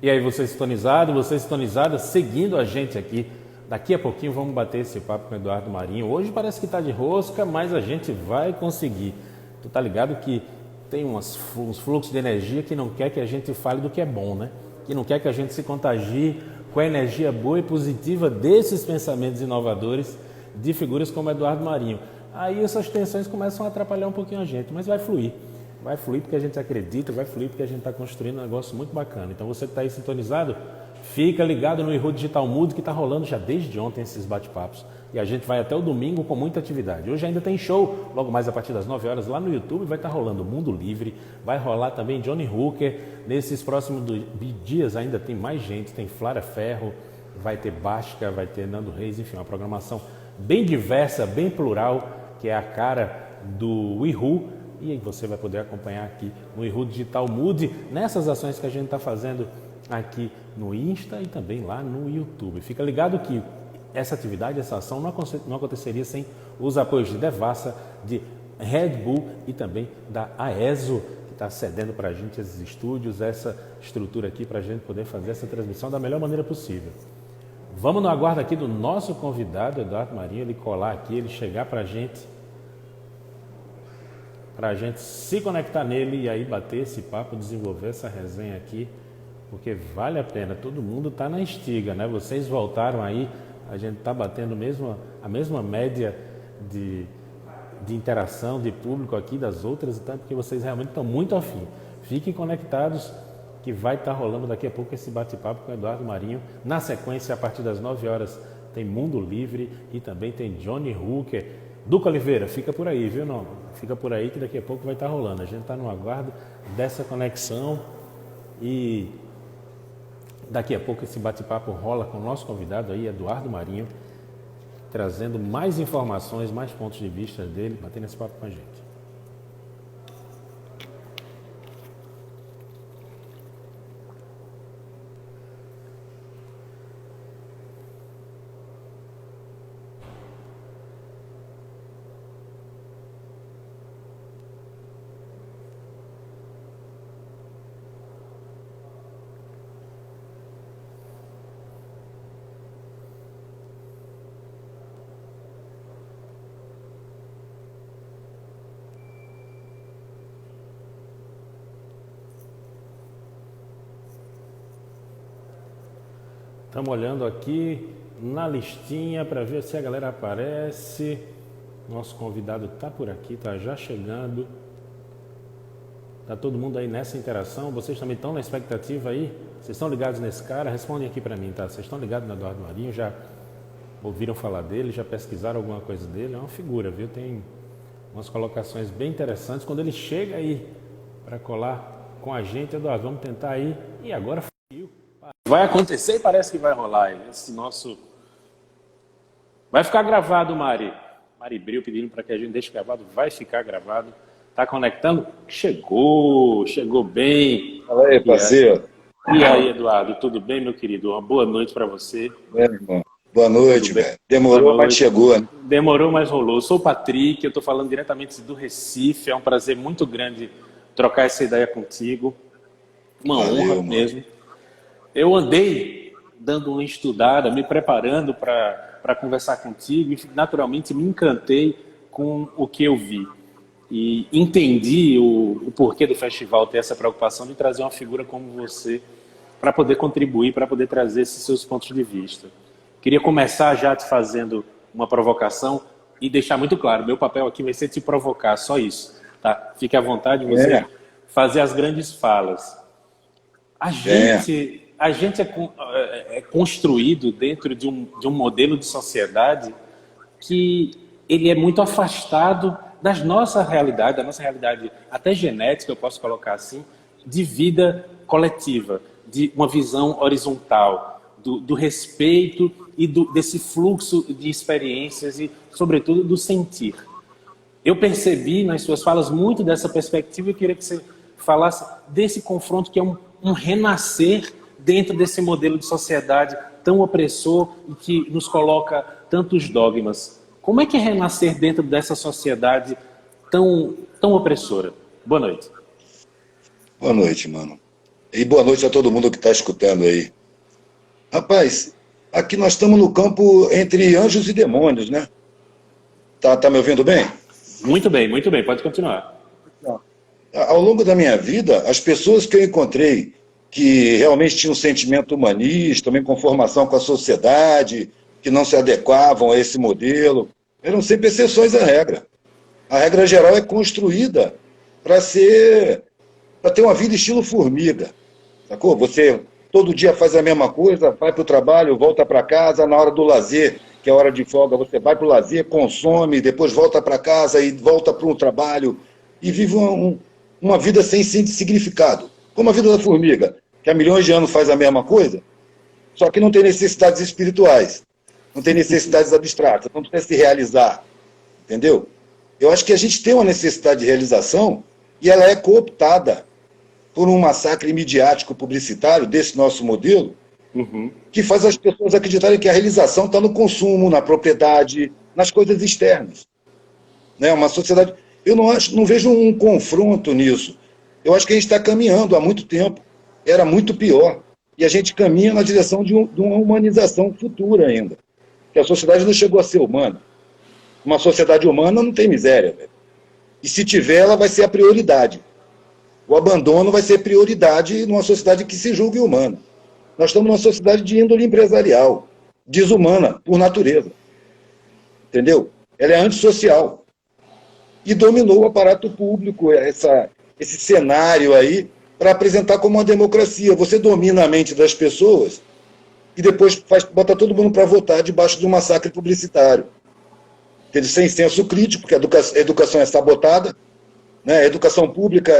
E aí, você sintonizada, seguindo a gente aqui. Daqui a pouquinho vamos bater esse papo com o Eduardo Marinho. Hoje parece que está de rosca, mas a gente vai conseguir. Tu tá ligado que tem uns fluxos de energia que não quer que a gente fale do que é bom, né? Que não quer que a gente se contagie com a energia boa e positiva desses pensamentos inovadores de figuras como Eduardo Marinho. Aí essas tensões começam a atrapalhar um pouquinho a gente, mas vai fluir. Vai fluir porque a gente acredita, vai fluir porque a gente está construindo um negócio muito bacana. Então você que está aí sintonizado, fica ligado no Ihu Digital Mood, que está rolando já desde ontem esses bate-papos. E a gente vai até o domingo com muita atividade. Hoje ainda tem show, logo mais a partir das 9 horas lá no YouTube, vai estar rolando Mundo Livre, vai rolar também Johnny Hooker. Nesses próximos dias ainda tem mais gente, tem Flara Ferro, vai ter Bástica, vai ter Nando Reis, enfim, uma programação bem diversa, bem plural, que é a cara do Ihu. E aí você vai poder acompanhar aqui no Ihu Digital Mood, nessas ações que a gente está fazendo aqui no Insta e também lá no YouTube. Fica ligado que essa atividade, essa ação não aconteceria sem os apoios de Devassa, de Red Bull e também da AESO, que está cedendo para a gente esses estúdios, essa estrutura aqui para a gente poder fazer essa transmissão da melhor maneira possível. Vamos no aguardo aqui do nosso convidado, Eduardo Marinho, ele colar aqui, ele chegar para a gente se conectar nele e aí bater esse papo, desenvolver essa resenha aqui, porque vale a pena, todo mundo está na estiga, né? Vocês voltaram aí, a gente está batendo a mesma média de interação, de público aqui das outras, então, porque vocês realmente estão muito afim. Fiquem conectados que vai estar rolando daqui a pouco esse bate-papo com o Eduardo Marinho. Na sequência, a partir das 9 horas, tem Mundo Livre e também tem Johnny Hooker. Duca Oliveira, fica por aí, viu? Não, fica por aí que daqui a pouco vai estar rolando. A gente está no aguardo dessa conexão e daqui a pouco esse bate-papo rola com o nosso convidado aí, Eduardo Marinho, trazendo mais informações, mais pontos de vista dele, batendo esse papo com a gente. Estamos olhando aqui na listinha para ver se a galera aparece. Nosso convidado está por aqui, está já chegando. Está todo mundo aí nessa interação. Vocês também estão na expectativa aí? Vocês estão ligados nesse cara? Respondem aqui para mim, tá? Vocês estão ligados no Eduardo Marinho? Já ouviram falar dele? Já pesquisaram alguma coisa dele? É uma figura, viu? Tem umas colocações bem interessantes. Quando ele chega aí para colar com a gente, Eduardo, vamos tentar aí. E agora vai acontecer e parece que vai rolar esse nosso... Vai ficar gravado, Mari Bril pedindo para que a gente deixe gravado, vai ficar gravado. Tá conectando? Chegou bem. Fala aí, parceiro. E aí, Eduardo, tudo bem, meu querido? Uma boa noite para você. Irmão. Boa noite, velho. Demorou, mas chegou, né? Demorou, mas rolou. Eu sou o Patrick, eu estou falando diretamente do Recife. É um prazer muito grande trocar essa ideia contigo. Uma honra mesmo. Eu andei dando uma estudada, me preparando para conversar contigo e naturalmente me encantei com o que eu vi. E entendi o porquê do festival ter essa preocupação de trazer uma figura como você para poder contribuir, para poder trazer esses seus pontos de vista. Queria começar já te fazendo uma provocação e deixar muito claro, meu papel aqui vai ser te provocar, só isso. Tá? Fique à vontade de você fazer as grandes falas. A gente é construído dentro de um modelo de sociedade que ele é muito afastado da nossa realidade até genética, eu posso colocar assim, de vida coletiva, de uma visão horizontal, do respeito e desse fluxo de experiências e, sobretudo, do sentir. Eu percebi nas suas falas muito dessa perspectiva e eu queria que você falasse desse confronto que é um renascer dentro desse modelo de sociedade tão opressor e que nos coloca tantos dogmas. Como é que é renascer dentro dessa sociedade tão opressora? Boa noite. Boa noite, mano. E boa noite a todo mundo que está escutando aí. Rapaz, aqui nós estamos no campo entre anjos e demônios, né? Tá me ouvindo bem? Muito bem, pode continuar. Ao longo da minha vida, as pessoas que eu encontrei que realmente tinham um sentimento humanista, uma inconformação com a sociedade, que não se adequavam a esse modelo, eram sempre exceções à regra. A regra geral é construída para ter uma vida estilo formiga, sacou? Você todo dia faz a mesma coisa, vai para o trabalho, volta para casa, na hora do lazer, que é a hora de folga, você vai para o lazer, consome, depois volta para casa e volta para o trabalho e vive uma vida sem significado. Como a vida da formiga, que há milhões de anos faz a mesma coisa, só que não tem necessidades espirituais, não tem necessidades abstratas, não precisa se realizar, entendeu? Eu acho que a gente tem uma necessidade de realização e ela é cooptada por um massacre midiático publicitário desse nosso modelo, que faz as pessoas acreditarem que a realização está no consumo, na propriedade, nas coisas externas. Né? Uma sociedade... Eu não vejo um confronto nisso. Eu acho que a gente está caminhando há muito tempo. Era muito pior. E a gente caminha na direção de uma humanização futura ainda. Que a sociedade não chegou a ser humana. Uma sociedade humana não tem miséria, velho. E se tiver, ela vai ser a prioridade. O abandono vai ser prioridade numa sociedade que se julgue humana. Nós estamos numa sociedade de índole empresarial, desumana, por natureza. Entendeu? Ela é antissocial. E dominou o aparato público, esse cenário aí, para apresentar como uma democracia. Você domina a mente das pessoas e depois bota todo mundo para votar debaixo de um massacre publicitário. Sem senso crítico, porque a educação é sabotada. Né? A educação pública,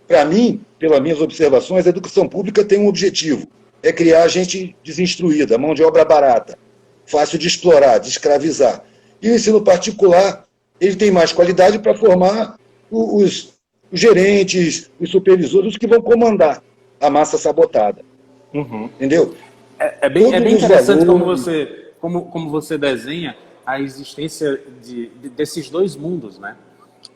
para mim, pelas minhas observações, a educação pública tem um objetivo, é criar gente desinstruída, mão de obra barata, fácil de explorar, de escravizar. E o ensino particular, ele tem mais qualidade para formar os gerentes, os supervisores, os que vão comandar a massa sabotada. Entendeu? É bem interessante como você desenha a existência desses dois mundos, né?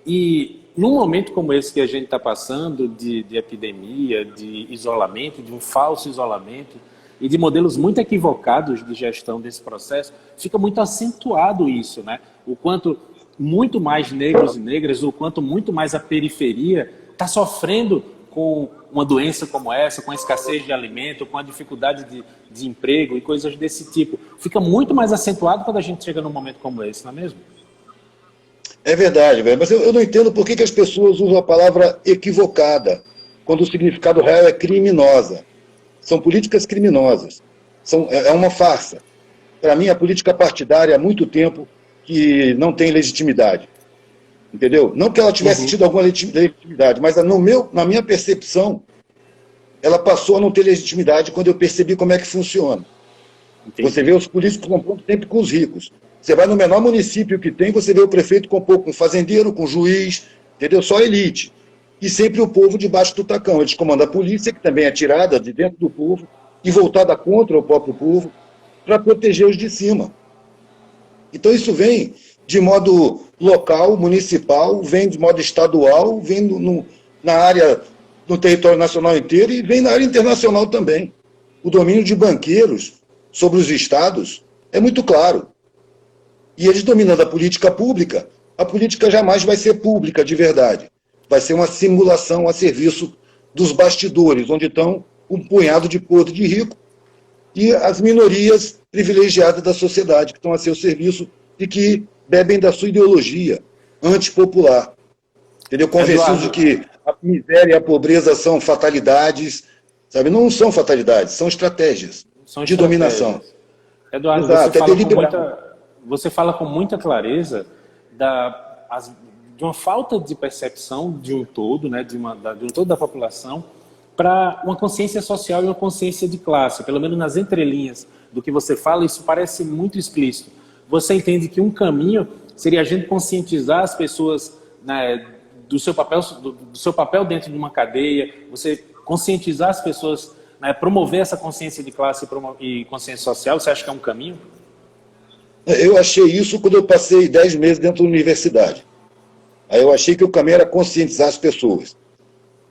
E num momento como esse que a gente está passando, de epidemia, de isolamento, de um falso isolamento, e de modelos muito equivocados de gestão desse processo, fica muito acentuado isso, né? O quanto muito mais negros e negras, o quanto muito mais a periferia está sofrendo com uma doença como essa, com a escassez de alimento, com a dificuldade de emprego e coisas desse tipo. Fica muito mais acentuado quando a gente chega num momento como esse, não é mesmo? É verdade, velho. Mas eu não entendo por que as pessoas usam a palavra equivocada, quando o significado real é criminosa. São políticas criminosas. É uma farsa. Para mim, a política partidária há muito tempo que não tem legitimidade. Entendeu? Não que ela tivesse tido alguma legitimidade, mas na minha percepção, ela passou a não ter legitimidade quando eu percebi como é que funciona. Entendi. Você vê os políticos comprando sempre com os ricos. Você vai no menor município que tem, você vê o prefeito compor com fazendeiro, com juiz, entendeu? Só elite. E sempre o povo debaixo do tacão. Eles comandam a polícia, que também é tirada de dentro do povo e voltada contra o próprio povo para proteger os de cima. Então isso vem de modo local, municipal, vem de modo estadual, vem na área, no território nacional inteiro e vem na área internacional também. O domínio de banqueiros sobre os estados é muito claro. E eles dominando a política jamais vai ser pública de verdade. Vai ser uma simulação a serviço dos bastidores, onde estão um punhado de podre de rico e as minorias privilegiadas da sociedade que estão a seu serviço e que bebem da sua ideologia antipopular. Entendeu? Convencidos de que a miséria e a pobreza são fatalidades, sabe? Não são fatalidades, são estratégias de dominação. Eduardo, exato, você fala com muita clareza de uma falta de percepção de um todo, né, de um todo da população, para uma consciência social e uma consciência de classe. Pelo menos nas entrelinhas do que você fala, isso parece muito explícito. Você entende que um caminho seria a gente conscientizar as pessoas, né, do seu papel dentro de uma cadeia, você conscientizar as pessoas, né, promover essa consciência de classe e consciência social. Você acha que é um caminho? Eu achei isso quando eu passei 10 meses dentro da universidade. Aí eu achei que o caminho era conscientizar as pessoas.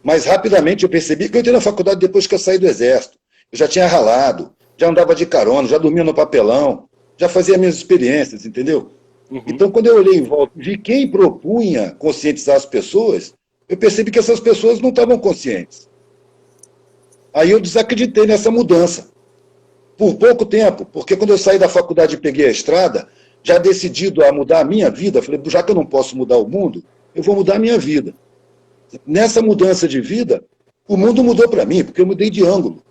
Mas rapidamente eu percebi que eu entrei na faculdade depois que eu saí do Exército. Eu já tinha ralado, já andava de carona, já dormia no papelão, já fazia minhas experiências, entendeu? Então, quando eu olhei em volta e vi quem propunha conscientizar as pessoas, eu percebi que essas pessoas não estavam conscientes. Aí eu desacreditei nessa mudança. Por pouco tempo, porque quando eu saí da faculdade e peguei a estrada, já decidido a mudar a minha vida, falei, já que eu não posso mudar o mundo, eu vou mudar a minha vida. Nessa mudança de vida, o mundo mudou para mim, porque eu mudei de ângulo.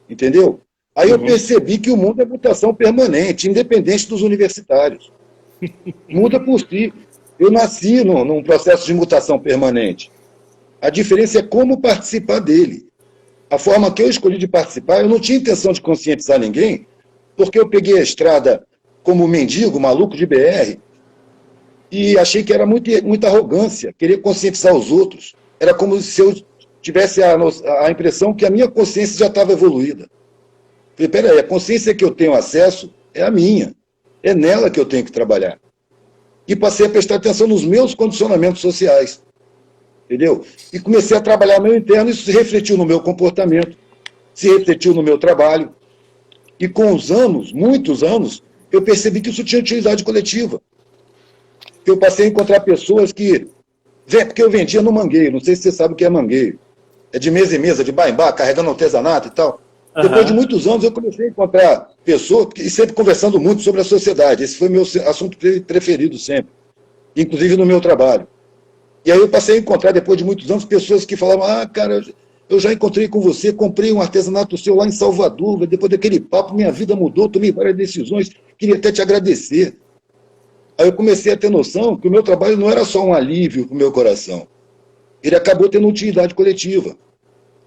Entendeu? Aí eu percebi que o mundo é mutação permanente, independente dos universitários. Muda por si. Eu nasci num processo de mutação permanente. A diferença é como participar dele. A forma que eu escolhi de participar, eu não tinha intenção de conscientizar ninguém, porque eu peguei a estrada como mendigo, maluco de BR, e achei que era muita arrogância, querer conscientizar os outros. Era como se eu tivesse a impressão que a minha consciência já estava evoluída. Falei, peraí, a consciência que eu tenho acesso é a minha. É nela que eu tenho que trabalhar. E passei a prestar atenção nos meus condicionamentos sociais. Entendeu? E comecei a trabalhar meu interno, isso se refletiu no meu comportamento, se refletiu no meu trabalho. E com os anos, muitos anos, eu percebi que isso tinha utilidade coletiva. Eu passei a encontrar pessoas que... Porque eu vendia no mangueiro, não sei se você sabe o que é mangueiro. É de mesa em mesa, de bar em bar, carregando artesanato e tal. Depois de muitos anos, eu comecei a encontrar pessoas, e sempre conversando muito sobre a sociedade. Esse foi meu assunto preferido sempre, inclusive no meu trabalho. E aí eu passei a encontrar, depois de muitos anos, pessoas que falavam, cara, eu já encontrei com você, comprei um artesanato seu lá em Salvador, depois daquele papo, minha vida mudou, tomei várias decisões, queria até te agradecer. Aí eu comecei a ter noção que o meu trabalho não era só um alívio para o meu coração. Ele acabou tendo utilidade coletiva.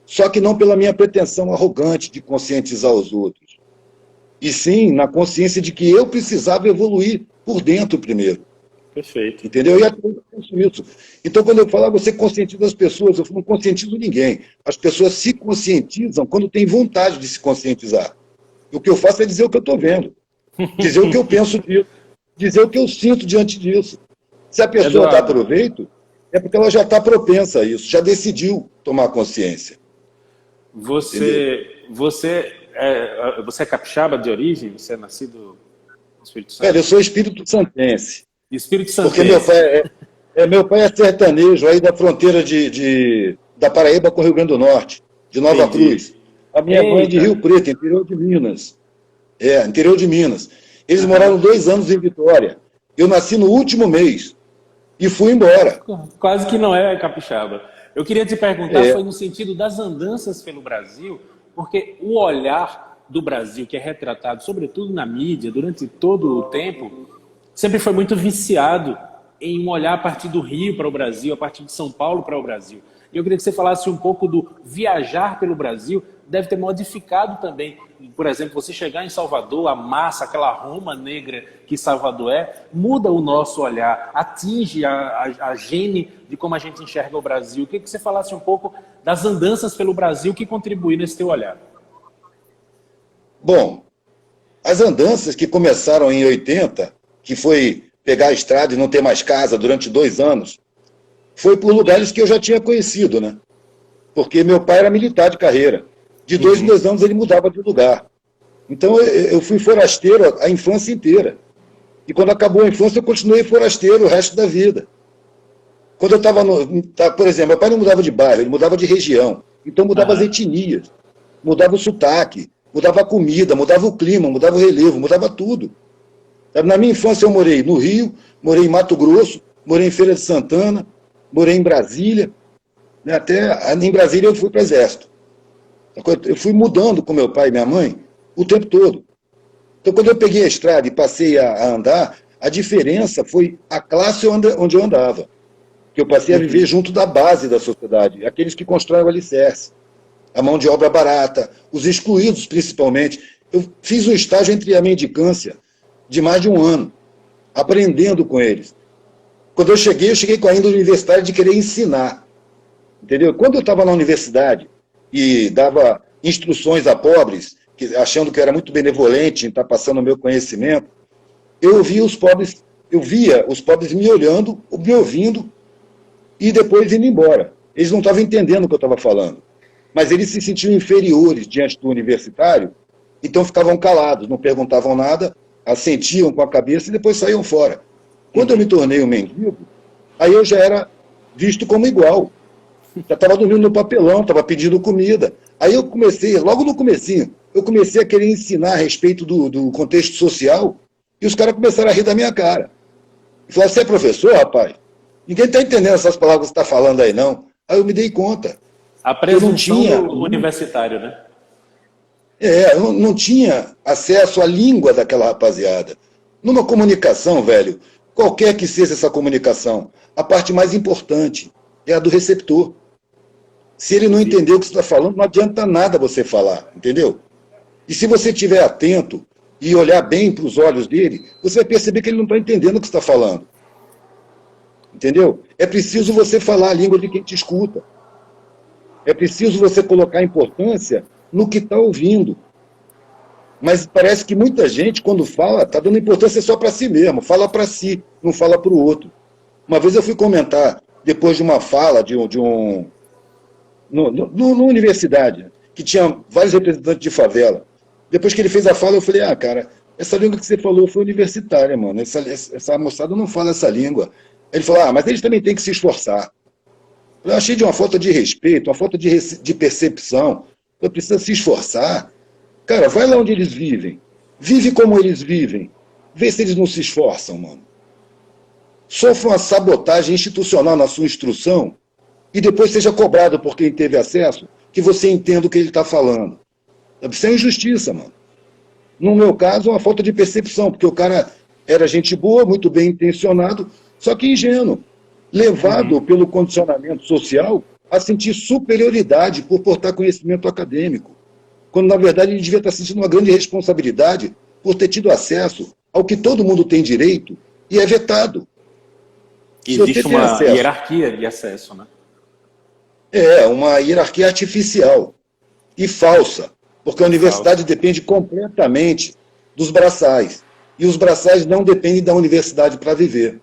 Só que não pela minha pretensão arrogante de conscientizar os outros. E sim na consciência de que eu precisava evoluir por dentro primeiro. Perfeito. Entendeu? E eu penso isso. Então, quando eu falo, você conscientiza as pessoas, eu não conscientizo ninguém. As pessoas se conscientizam quando têm vontade de se conscientizar. O que eu faço é dizer o que eu estou vendo. Dizer o que eu penso disso. Dizer o que eu sinto diante disso. Se a pessoa dá proveito, é porque ela já está propensa a isso, já decidiu tomar consciência. Você é capixaba de origem? Você é nascido no Espírito Santo? Eu sou espírito santense. Espírito Santo. Porque meu pai é sertanejo, aí da fronteira da Paraíba com o Rio Grande do Norte, de Nova Cruz. A minha mãe é de Rio Preto, interior de Minas. Interior de Minas. Eles moraram 2 anos em Vitória. Eu nasci no último mês e fui embora. Quase que não é capixaba. Eu queria te perguntar, foi no sentido das andanças pelo Brasil, porque o olhar do Brasil, que é retratado, sobretudo na mídia, durante todo o tempo, sempre foi muito viciado em olhar a partir do Rio para o Brasil, a partir de São Paulo para o Brasil. E eu queria que você falasse um pouco do viajar pelo Brasil, deve ter modificado também. Por exemplo, você chegar em Salvador, a massa, aquela Roma negra que Salvador muda o nosso olhar, atinge a gene de como a gente enxerga o Brasil. Eu queria que você falasse um pouco das andanças pelo Brasil que contribuíram nesse teu olhar. Bom, as andanças que começaram em 80, que foi pegar a estrada e não ter mais casa durante 2 anos, foi por lugares que eu já tinha conhecido, né? Porque meu pai era militar de carreira. De 2 em 2 anos ele mudava de lugar. Então eu fui forasteiro a infância inteira. E quando acabou a infância eu continuei forasteiro o resto da vida. Quando eu estava por exemplo, meu pai não mudava de bairro, ele mudava de região. Então mudava as etnias, mudava o sotaque, mudava a comida, mudava o clima, mudava o relevo, mudava tudo. Na minha infância eu morei no Rio, morei em Mato Grosso, morei em Feira de Santana, morei em Brasília. Até em Brasília eu fui para o Exército. Eu fui mudando com meu pai e minha mãe o tempo todo. Então, quando eu peguei a estrada e passei a andar, a diferença foi a classe onde eu andava. Que eu passei a viver junto da base da sociedade, aqueles que constroem o alicerce, a mão de obra barata, os excluídos principalmente. Eu fiz um estágio entre a mendicância de mais de 1 ano, aprendendo com eles. Quando eu cheguei com a índole universitária de querer ensinar. Entendeu? Quando eu estava na universidade e dava instruções a pobres, achando que eu era muito benevolente em estar passando o meu conhecimento, eu via os pobres me olhando, me ouvindo e depois indo embora. Eles não estavam entendendo o que eu estava falando. Mas eles se sentiam inferiores diante do universitário, então ficavam calados, não perguntavam nada, assentiam com a cabeça e depois saíam fora. Quando eu me tornei um mendigo, aí eu já era visto como igual. Já estava dormindo no papelão, estava pedindo comida. Aí eu comecei, logo no comecinho, eu comecei a querer ensinar a respeito do contexto social e os caras começaram a rir da minha cara. E falaram, você é professor, rapaz? Ninguém está entendendo essas palavras que você está falando aí, não. Aí eu me dei conta. A presunção do universitário, né? Eu não tinha acesso à língua daquela rapaziada. Numa comunicação, velho, qualquer que seja essa comunicação, a parte mais importante é a do receptor. Se ele não entender o que você está falando, não adianta nada você falar, entendeu? E se você estiver atento e olhar bem para os olhos dele, você vai perceber que ele não está entendendo o que você está falando. Entendeu? É preciso você falar a língua de quem te escuta. É preciso você colocar importância no que está ouvindo. Mas parece que muita gente, quando fala, está dando importância só para si mesmo. Fala para si, não fala para o outro. Uma vez eu fui comentar, depois de uma fala numa universidade, que tinha vários representantes de favela. Depois que ele fez a fala, eu falei, cara, essa língua que você falou foi universitária, mano. Essa moçada não fala essa língua. Ele falou, mas eles também têm que se esforçar. Eu achei de uma falta de respeito, uma falta de percepção. Eu preciso se esforçar. Cara, vai lá onde eles vivem. Vive como eles vivem. Vê se eles não se esforçam, mano. Sofra uma sabotagem institucional na sua instrução e depois seja cobrado por quem teve acesso que você entenda o que ele está falando. Isso é injustiça, mano. No meu caso, é uma falta de percepção, porque o cara era gente boa, muito bem intencionado, só que ingênuo, levado pelo condicionamento social a sentir superioridade por portar conhecimento acadêmico, quando, na verdade, ele devia estar sentindo uma grande responsabilidade por ter tido acesso ao que todo mundo tem direito e é vetado. Existe uma hierarquia de acesso, né? Uma hierarquia artificial e falsa, porque a universidade depende completamente dos braçais, e os braçais não dependem da universidade para viver.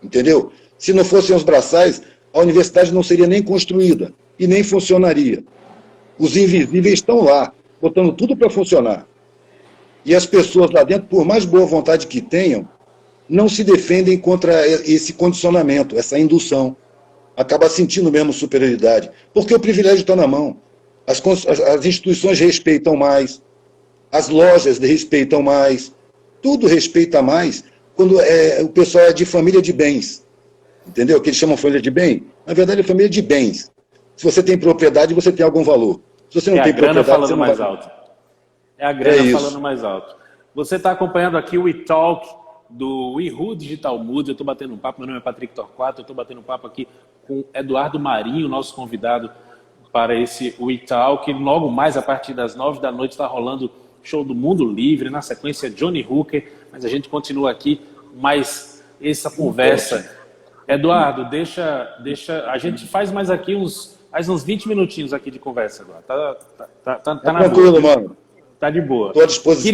Entendeu? Se não fossem os braçais, a universidade não seria nem construída e nem funcionaria. Os invisíveis estão lá, botando tudo para funcionar. E as pessoas lá dentro, por mais boa vontade que tenham, não se defendem contra esse condicionamento, essa indução. Acaba sentindo mesmo superioridade, porque o privilégio está na mão. As instituições respeitam mais, as lojas respeitam mais, tudo respeita mais quando o pessoal é de família de bens. Entendeu? Que eles chamam família de bem. Na verdade, é família de bens. Se você tem propriedade, você tem algum valor. Se você não tem propriedade, você não vai... alto. É a grana falando mais alto. Você está acompanhando aqui o WeTalk do Ihu Digital Mood. Eu estou batendo um papo, meu nome é Patrick Torquato, eu estou batendo um papo aqui com Eduardo Marinho, nosso convidado para esse WeTalk. Logo mais, a partir das 9 da noite, está rolando show do Mundo Livre, na sequência Johnny Hooker, mas a gente continua aqui, mais essa conversa. Eduardo, deixa a gente faz mais aqui uns 20 minutinhos aqui de conversa agora. Tá tranquilo, mano. Tá de boa. Estou à disposição.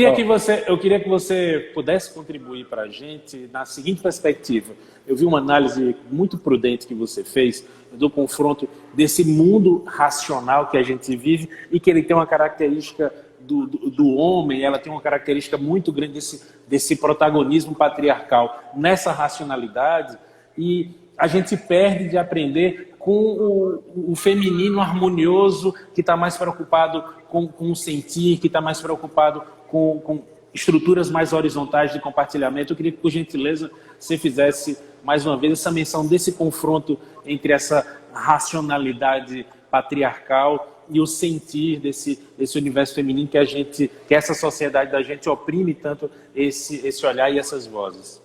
Eu queria que você pudesse contribuir para a gente na seguinte perspectiva. Eu vi uma análise muito prudente que você fez do confronto desse mundo racional que a gente vive e que ele tem uma característica do homem, ela tem uma característica muito grande desse protagonismo patriarcal nessa racionalidade, e a gente perde de aprender com o feminino harmonioso, que está mais preocupado com o sentir, que está mais preocupado com estruturas mais horizontais de compartilhamento. Eu queria que, por gentileza, você fizesse, mais uma vez, essa menção desse confronto entre essa racionalidade patriarcal e o sentir desse universo feminino que essa sociedade da gente oprime tanto esse olhar e essas vozes.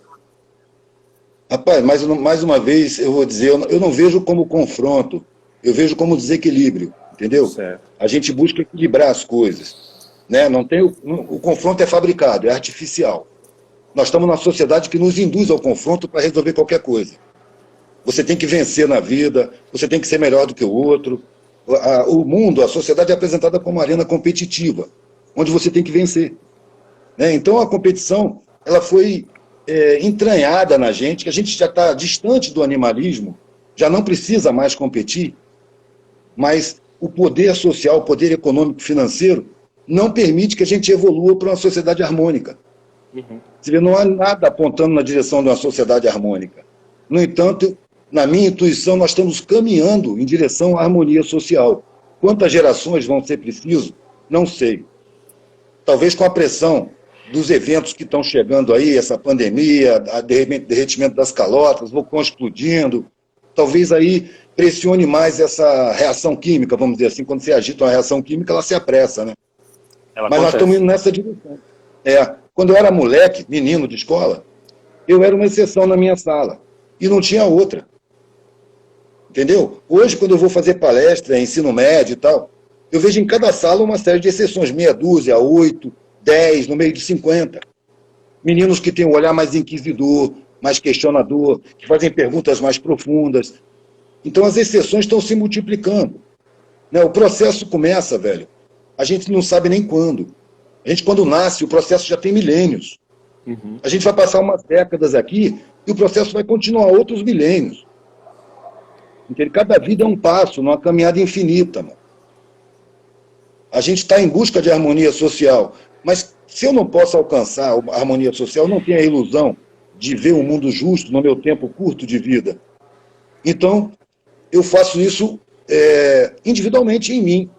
Rapaz, mais uma vez eu vou dizer, eu não vejo como confronto, eu vejo como desequilíbrio, entendeu? Certo. A gente busca equilibrar as coisas, né? O confronto é fabricado, é artificial. Nós estamos numa sociedade que nos induz ao confronto para resolver qualquer coisa. Você tem que vencer na vida, você tem que ser melhor do que o outro. O mundo, a sociedade é apresentada como uma arena competitiva, onde você tem que vencer, né? Então a competição, ela foi entranhada na gente, que a gente já está distante do animalismo, já não precisa mais competir, mas o poder social, o poder econômico financeiro não permite que a gente evolua para uma sociedade harmônica. Você vê, não há nada apontando na direção de uma sociedade harmônica. No entanto, na minha intuição, nós estamos caminhando em direção à harmonia social. Quantas gerações vão ser preciso? Não sei. Talvez com a pressão dos eventos que estão chegando aí, essa pandemia, derretimento das calotas, vulcões explodindo, talvez aí pressione mais essa reação química, vamos dizer assim. Quando você agita uma reação química, ela se apressa, né? Mas nós estamos indo nessa direção. Quando eu era moleque, menino de escola, eu era uma exceção na minha sala. E não tinha outra. Entendeu? Hoje, quando eu vou fazer palestra, ensino médio e tal, eu vejo em cada sala uma série de exceções, meia dúzia, 8, 10, no meio de 50. Meninos que têm um olhar mais inquisidor, mais questionador, que fazem perguntas mais profundas. Então, as exceções estão se multiplicando. Né? O processo começa, velho, a gente não sabe nem quando. A gente, quando nasce, o processo já tem milênios. A gente vai passar umas décadas aqui e o processo vai continuar outros milênios. Entende? Cada vida é um passo, numa caminhada infinita. Mano. A gente está em busca de harmonia social, mas se eu não posso alcançar a harmonia social, eu não tenho a ilusão de ver um mundo justo no meu tempo curto de vida. Então, eu faço isso individualmente em mim.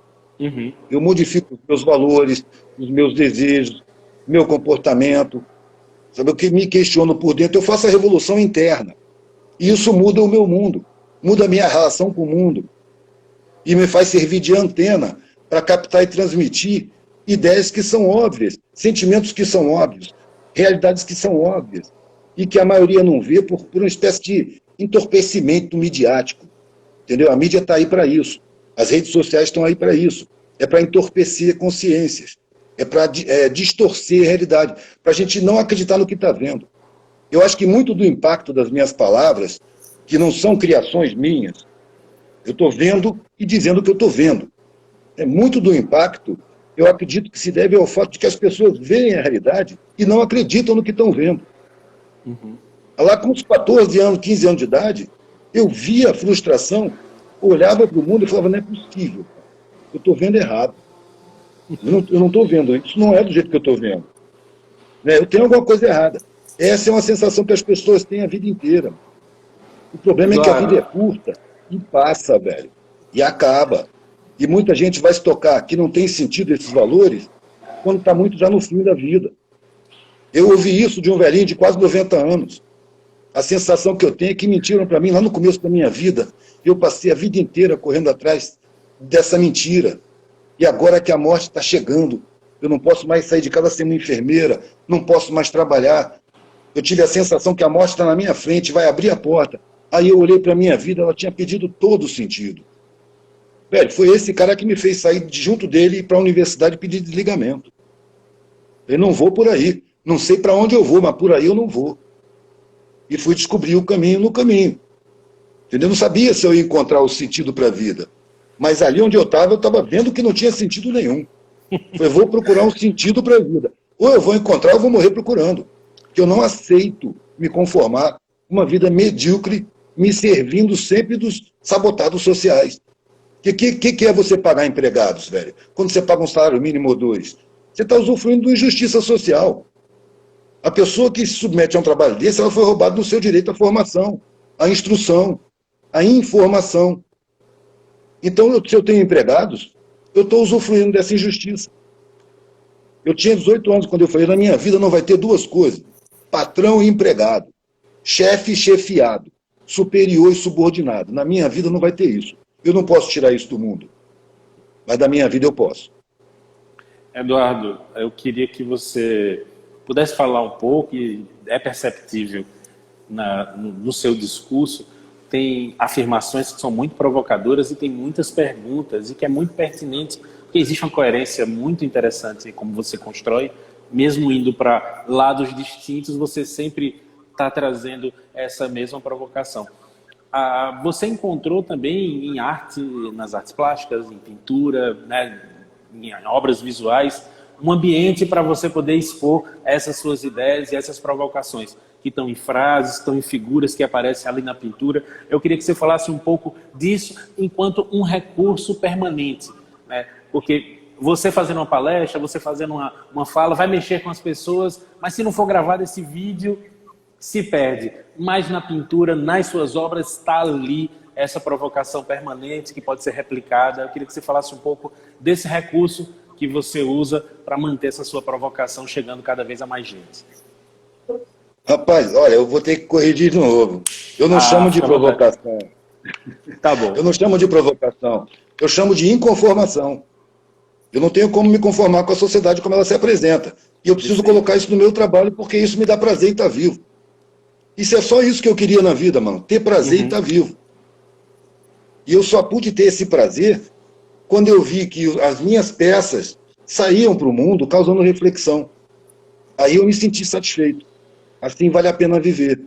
Eu modifico os meus valores, os meus desejos, meu comportamento. Sabe, o que me questiono por dentro, eu faço a revolução interna. E isso muda o meu mundo, muda a minha relação com o mundo. E me faz servir de antena para captar e transmitir ideias que são óbvias, sentimentos que são óbvios, realidades que são óbvias, e que a maioria não vê por uma espécie de entorpecimento midiático. Entendeu? A mídia está aí para isso. As redes sociais estão aí para isso. É para entorpecer consciências. É para distorcer a realidade. Para a gente não acreditar no que está vendo. Eu acho que muito do impacto das minhas palavras, que não são criações minhas, eu estou vendo e dizendo o que eu estou vendo. Muito do impacto, eu acredito que se deve ao fato de que as pessoas veem a realidade e não acreditam no que estão vendo. Lá com uns 14 anos, 15 anos de idade, eu via a frustração, olhava para o mundo e falava, não é possível, eu estou vendo errado. Eu não estou vendo, isso não é do jeito que eu estou vendo. Eu tenho alguma coisa errada. Essa é uma sensação que as pessoas têm a vida inteira. O problema é que a vida é curta e passa, velho, e acaba. E muita gente vai se tocar que não tem sentido esses valores quando está muito já no fim da vida. Eu ouvi isso de um velhinho de quase 90 anos. A sensação que eu tenho é que mentiram para mim lá no começo da minha vida. Eu passei a vida inteira correndo atrás dessa mentira. E agora que a morte está chegando, eu não posso mais sair de casa sem uma enfermeira, não posso mais trabalhar. Eu tive a sensação que a morte está na minha frente, vai abrir a porta. Aí eu olhei para a minha vida, ela tinha perdido todo o sentido. Velho, foi esse cara que me fez sair de junto dele e ir para a universidade pedir desligamento. Eu não vou por aí. Não sei para onde eu vou, mas por aí eu não vou. E fui descobrir o caminho no caminho. Entendeu? Eu não sabia se eu ia encontrar o sentido para a vida. Mas ali onde eu estava vendo que não tinha sentido nenhum. Eu vou procurar um sentido para a vida. Ou eu vou encontrar ou eu vou morrer procurando. Porque eu não aceito me conformar com uma vida medíocre, me servindo sempre dos sabotados sociais. O que é você pagar empregados, velho? Quando você paga um salário mínimo ou 2, você está usufruindo de injustiça social. A pessoa que se submete a um trabalho desse, ela foi roubada do seu direito à formação, à instrução, à informação. Então, se eu tenho empregados, eu estou usufruindo dessa injustiça. Eu tinha 18 anos quando eu falei, na minha vida não vai ter duas coisas, patrão e empregado, chefe e chefiado, superior e subordinado. Na minha vida não vai ter isso. Eu não posso tirar isso do mundo, mas da minha vida eu posso. Eduardo, eu queria que você pudesse falar um pouco, e é perceptível no seu discurso, tem afirmações que são muito provocadoras e tem muitas perguntas, e que é muito pertinente, porque existe uma coerência muito interessante em como você constrói, mesmo indo para lados distintos, você sempre está trazendo essa mesma provocação. Você encontrou também em arte, nas artes plásticas, em pintura, né, em obras visuais, um ambiente para você poder expor essas suas ideias e essas provocações. que estão em frases, estão em figuras que aparecem ali na pintura. Eu queria que você falasse um pouco disso enquanto um recurso permanente, né? Porque você fazendo uma palestra, você fazendo uma fala, vai mexer com as pessoas, mas se não for gravado esse vídeo, se perde. Mas na pintura, nas suas obras, está ali essa provocação permanente que pode ser replicada. Eu queria que você falasse um pouco desse recurso que você usa para manter essa sua provocação chegando cada vez a mais gente. Rapaz, olha, eu vou ter que corrigir de novo. Eu não chamo de provocação. Tá bom. Eu não chamo de provocação. Eu chamo de inconformação. Eu não tenho como me conformar com a sociedade como ela se apresenta. E eu preciso colocar isso no meu trabalho porque isso me dá prazer em estar vivo. Isso é só isso que eu queria na vida, mano. Ter prazer em estar vivo. E eu só pude ter esse prazer quando eu vi que as minhas peças saíam para o mundo causando reflexão. Aí eu me senti satisfeito. Assim vale a pena viver.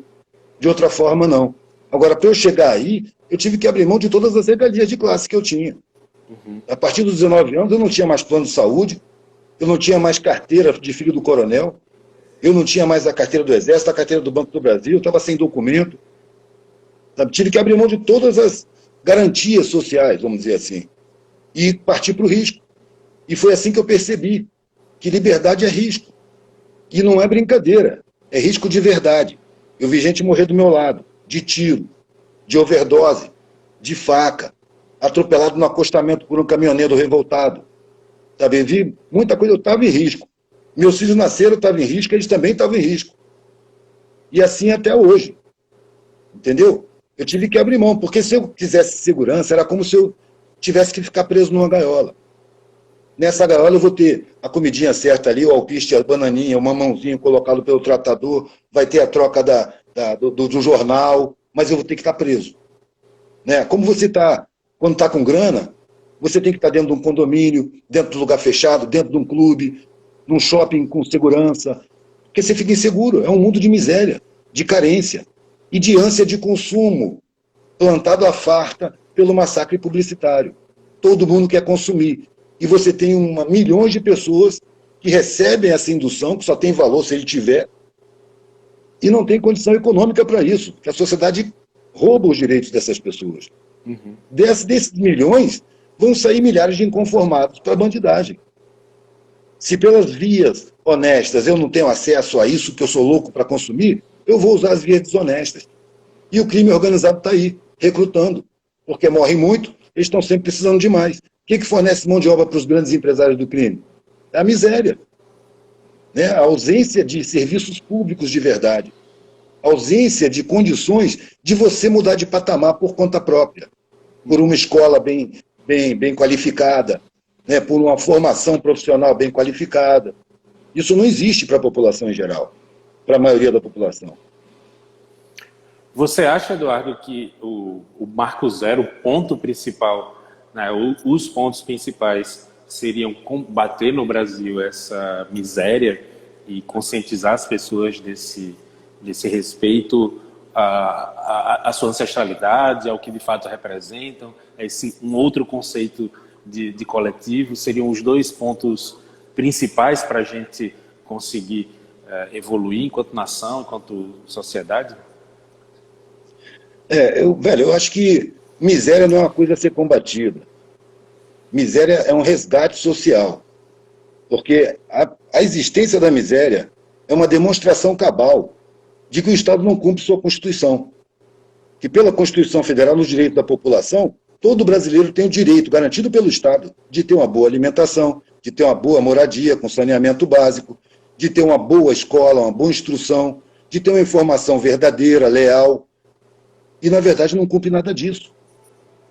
De outra forma, não. Agora, para eu chegar aí, eu tive que abrir mão de todas as regalias de classe que eu tinha. A partir dos 19 anos, eu não tinha mais plano de saúde, eu não tinha mais carteira de filho do coronel, eu não tinha mais a carteira do Exército, a carteira do Banco do Brasil, eu estava sem documento. Sabe? Tive que abrir mão de todas as garantias sociais, vamos dizer assim, e partir para o risco. E foi assim que eu percebi que liberdade é risco. E não é brincadeira, é risco de verdade. Eu vi gente morrer do meu lado, de tiro, de overdose, de faca, atropelado no acostamento por um caminhoneiro revoltado. Sabe? Eu vi muita coisa, eu estava em risco. Meus filhos nasceram, eu estava em risco, eles também estavam em risco. E assim até hoje. Entendeu? Eu tive que abrir mão, porque se eu quisesse segurança, era como se eu tivesse que ficar preso numa gaiola. Nessa gaiola eu vou ter a comidinha certa ali, o alpiste, a bananinha, o mamãozinho colocado pelo tratador, vai ter a troca do jornal, mas eu vou ter que estar preso. Né? Como você está, quando está com grana, você tem que estar dentro de um condomínio, dentro de um lugar fechado, dentro de um clube, num shopping com segurança, porque você fica inseguro. É um mundo de miséria, de carência e de ânsia de consumo, plantado à farta pelo massacre publicitário. Todo mundo quer consumir. E você tem milhões de pessoas que recebem essa indução, que só tem valor se ele tiver, e não tem condição econômica para isso, que a sociedade rouba os direitos dessas pessoas. Desses milhões, vão sair milhares de inconformados para a bandidagem. Se pelas vias honestas eu não tenho acesso a isso, que eu sou louco para consumir, eu vou usar as vias desonestas. E o crime organizado está aí, recrutando, porque morrem muito, eles estão sempre precisando de mais. O que fornece mão de obra para os grandes empresários do crime? É a miséria. Né? A ausência de serviços públicos de verdade. A ausência de condições de você mudar de patamar por conta própria. Por uma escola bem qualificada, né? Por uma formação profissional bem qualificada. Isso não existe para a população em geral, para a maioria da população. Você acha, Eduardo, que o Marco Zero, o ponto principal, né, os pontos principais seriam combater no Brasil essa miséria e conscientizar as pessoas desse respeito à sua ancestralidade, ao que de fato representam, um outro conceito de coletivo? Seriam os dois pontos principais para a gente conseguir evoluir enquanto nação, enquanto sociedade? Eu acho que miséria não é uma coisa a ser combatida. Miséria é um resgate social. Porque a existência da miséria é uma demonstração cabal de que o Estado não cumpre sua Constituição. Que pela Constituição Federal, nos direitos da população, todo brasileiro tem o direito, garantido pelo Estado, de ter uma boa alimentação, de ter uma boa moradia com saneamento básico, de ter uma boa escola, uma boa instrução, de ter uma informação verdadeira, leal. E, na verdade, não cumpre nada disso.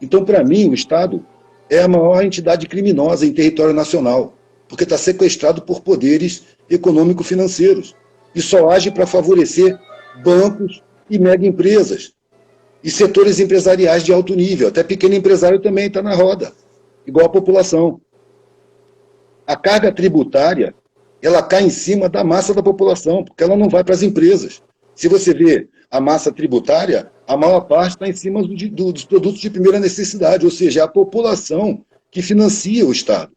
Então, para mim, o Estado é a maior entidade criminosa em território nacional, porque está sequestrado por poderes econômico-financeiros e só age para favorecer bancos e mega empresas e setores empresariais de alto nível. Até pequeno empresário também está na roda, igual a população. A carga tributária, ela cai em cima da massa da população, porque ela não vai para as empresas. Se você vê a massa tributária, a maior parte está em cima dos produtos de primeira necessidade, ou seja, é a população que financia o Estado.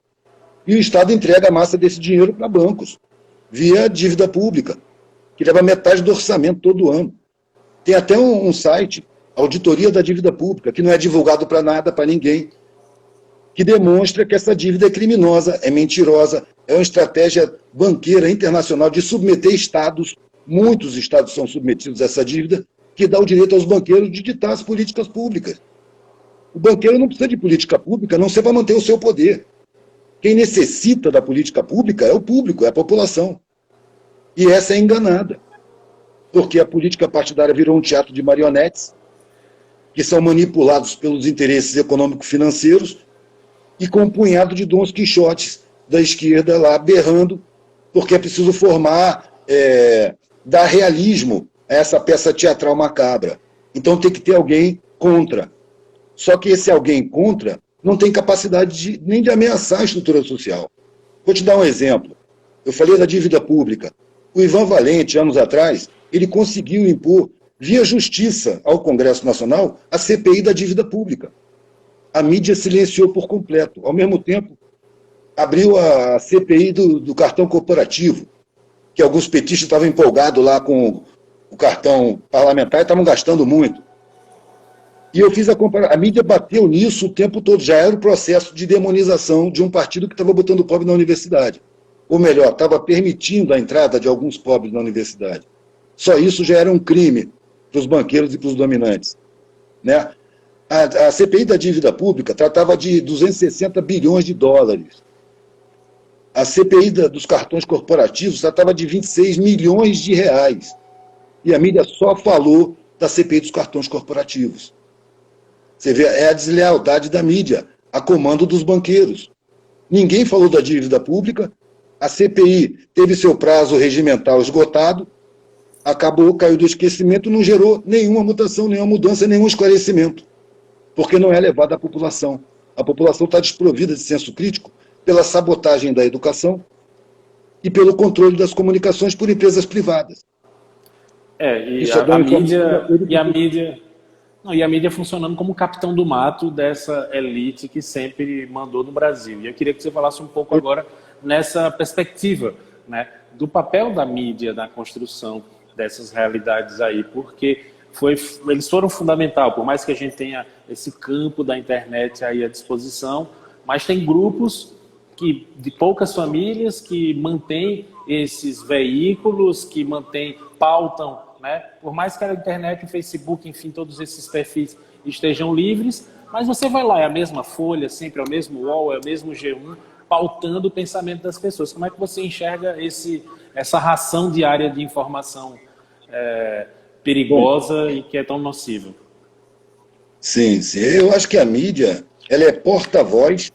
E o Estado entrega a massa desse dinheiro para bancos, via dívida pública. que leva metade do orçamento todo ano. Tem até um site, Auditoria da Dívida Pública, que não é divulgado para nada, para ninguém, que demonstra que essa dívida é criminosa, é mentirosa, é uma estratégia banqueira internacional de submeter estados, muitos estados são submetidos a essa dívida, que dá o direito aos banqueiros de ditar as políticas públicas. O banqueiro não precisa de política pública, não ser para manter o seu poder. Quem necessita da política pública é o público, é a população. E essa é enganada, porque a política partidária virou um teatro de marionetes, que são manipulados pelos interesses econômico-financeiros e com um punhado de Dons Quixotes da esquerda lá berrando, porque é preciso formar, dar realismo a essa peça teatral macabra. Então tem que ter alguém contra. Só que esse alguém contra não tem capacidade nem de ameaçar a estrutura social. Vou te dar um exemplo. Eu falei da dívida pública. O Ivan Valente, anos atrás, ele conseguiu impor, via justiça ao Congresso Nacional, a CPI da dívida pública. A mídia silenciou por completo. Ao mesmo tempo, abriu a CPI do cartão corporativo, que alguns petistas estavam empolgados lá com o cartão parlamentar e estavam gastando muito. E eu fiz a comparação. A mídia bateu nisso o tempo todo. Já era o processo de demonização de um partido que estava botando o pobre na universidade. Ou melhor, estava permitindo a entrada de alguns pobres na universidade. Só isso já era um crime para os banqueiros e para os dominantes. Né? A CPI da dívida pública tratava de 260 bilhões de dólares. A CPI dos cartões corporativos tratava de 26 milhões de reais. E a mídia só falou da CPI dos cartões corporativos. Você vê, é a deslealdade da mídia, a comando dos banqueiros. Ninguém falou da dívida pública, a CPI teve seu prazo regimental esgotado, acabou, caiu do esquecimento, não gerou nenhuma mutação, nenhuma mudança, nenhum esclarecimento, porque não é levada à população. A população está desprovida de senso crítico pela sabotagem da educação e pelo controle das comunicações por empresas privadas. E a mídia funcionando como capitão do mato dessa elite que sempre mandou no Brasil. E eu queria que você falasse um pouco agora nessa perspectiva, né, do papel da mídia na construção dessas realidades aí, porque eles foram fundamental, por mais que a gente tenha esse campo da internet aí à disposição, mas tem grupos de poucas famílias que mantêm esses veículos, que pautam, né? Por mais que a internet, o Facebook, enfim, todos esses perfis estejam livres, mas você vai lá, é a mesma Folha, sempre é o mesmo UOL, é o mesmo G1, pautando o pensamento das pessoas. Como é que você enxerga essa ração diária de informação perigosa e que é tão nociva? Sim. Eu acho que a mídia ela é porta-voz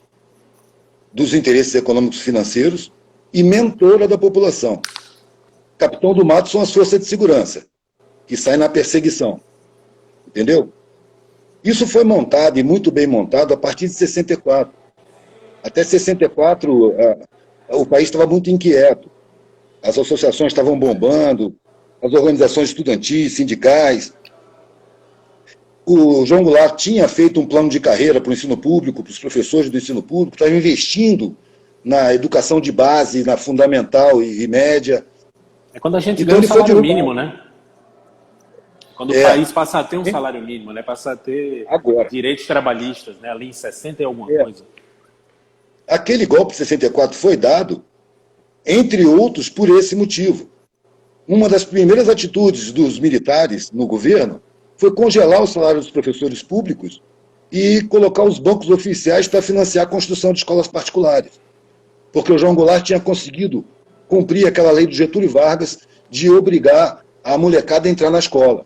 dos interesses econômicos e financeiros e mentora da população. Capitão do mato são as forças de segurança, que saem na perseguição. Entendeu? Isso foi montado, e muito bem montado, a partir de 64. Até 64, o país estava muito inquieto. As associações estavam bombando, as organizações estudantis, sindicais. O João Goulart tinha feito um plano de carreira para o ensino público, para os professores do ensino público, estava investindo na educação de base, na fundamental e média. É quando a gente ganha um salário mínimo, né? Quando o país passa a ter um salário mínimo, né? Passa a ter direitos trabalhistas, né? Ali em 60 e alguma coisa. Aquele golpe de 64 foi dado, entre outros, por esse motivo. Uma das primeiras atitudes dos militares no governo foi congelar o salário dos professores públicos e colocar os bancos oficiais para financiar a construção de escolas particulares. Porque o João Goulart tinha conseguido cumprir aquela lei do Getúlio Vargas de obrigar a molecada a entrar na escola.